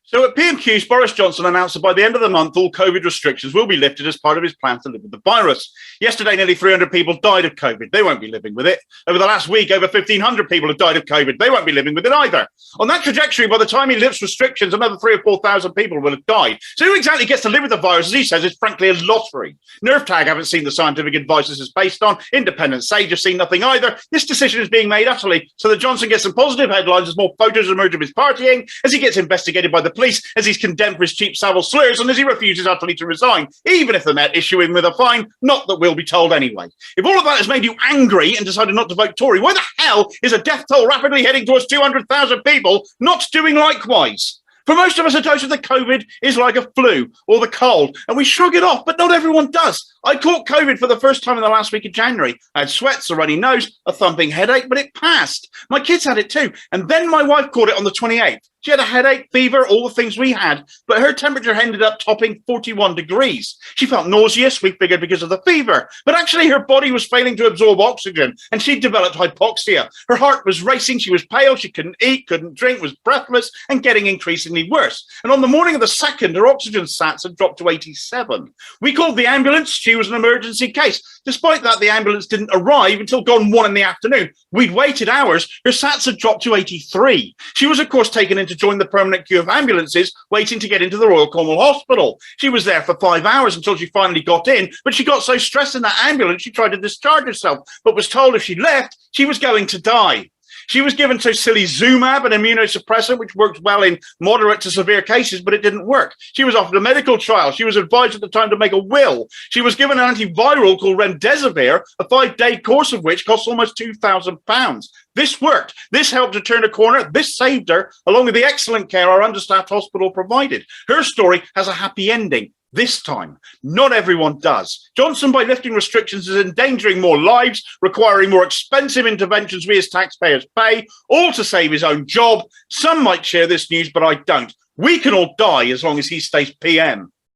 So at PMQ's, Boris Johnson announced that by the end of the month, all COVID restrictions will be lifted as part of his plan to live with the virus. Yesterday, nearly 300 people died of COVID. They won't be living with it. Over the last week, over 1,500 people have died of COVID. They won't be living with it either. On that trajectory, by the time he lifts restrictions, another 3,000 or 4,000 people will have died. So who exactly gets to live with the virus, as he says, is frankly a lottery. Nervtag haven't seen the scientific advice this is based on. Independent Sage have seen nothing either. This decision is being made utterly so that Johnson gets some positive headlines as more photos emerge of his partying, as he gets investigated by the police, as he's condemned for his cheap Savile slurs, and as he refuses utterly to resign, even if the Met issue him with a fine, not that we'll be told anyway. If all of that has made you angry and decided not to vote Tory, why the hell is a death toll rapidly heading towards 200,000 people not doing likewise? For most of us, a dose of the COVID is like a flu or the cold, and we shrug it off, but not everyone does. I caught COVID for the first time in the last week of January. I had sweats, a runny nose, a thumping headache, but it passed. My kids had it too, and then my wife caught it on the 28th. She had a headache, fever, all the things we had, but her temperature ended up topping 41 degrees. She felt nauseous, we figured because of the fever, but actually her body was failing to absorb oxygen, and she'd developed hypoxia. Her heart was racing, she was pale, she couldn't eat, couldn't drink, was breathless, and getting increasingly worse. And on the morning of the 2nd, her oxygen sats had dropped to 87. We called the ambulance. She was an emergency case. Despite that, the ambulance didn't arrive until gone 1 in the afternoon. We'd waited hours. Her sats had dropped to 83. She was, of course, taken in to join the permanent queue of ambulances waiting to get into the Royal Cornwall Hospital. She was there for 5 hours until she finally got in, but she got so stressed in that ambulance she tried to discharge herself, but was told if she left, she was going to die. She was given tocilizumab, an immunosuppressant, which worked well in moderate to severe cases, but it didn't work. She was offered a medical trial. She was advised at the time to make a will. She was given an antiviral called remdesivir, a 5-day course of which cost almost £2,000. This worked. This helped her turn a corner. This saved her, along with the excellent care our understaffed hospital provided. Her story has a happy ending. This time, not everyone does. Johnson, by lifting restrictions, is endangering more lives, requiring more expensive interventions we as taxpayers pay, all to save his own job. Some might share this news, but I don't. We can all die as long as he stays PM.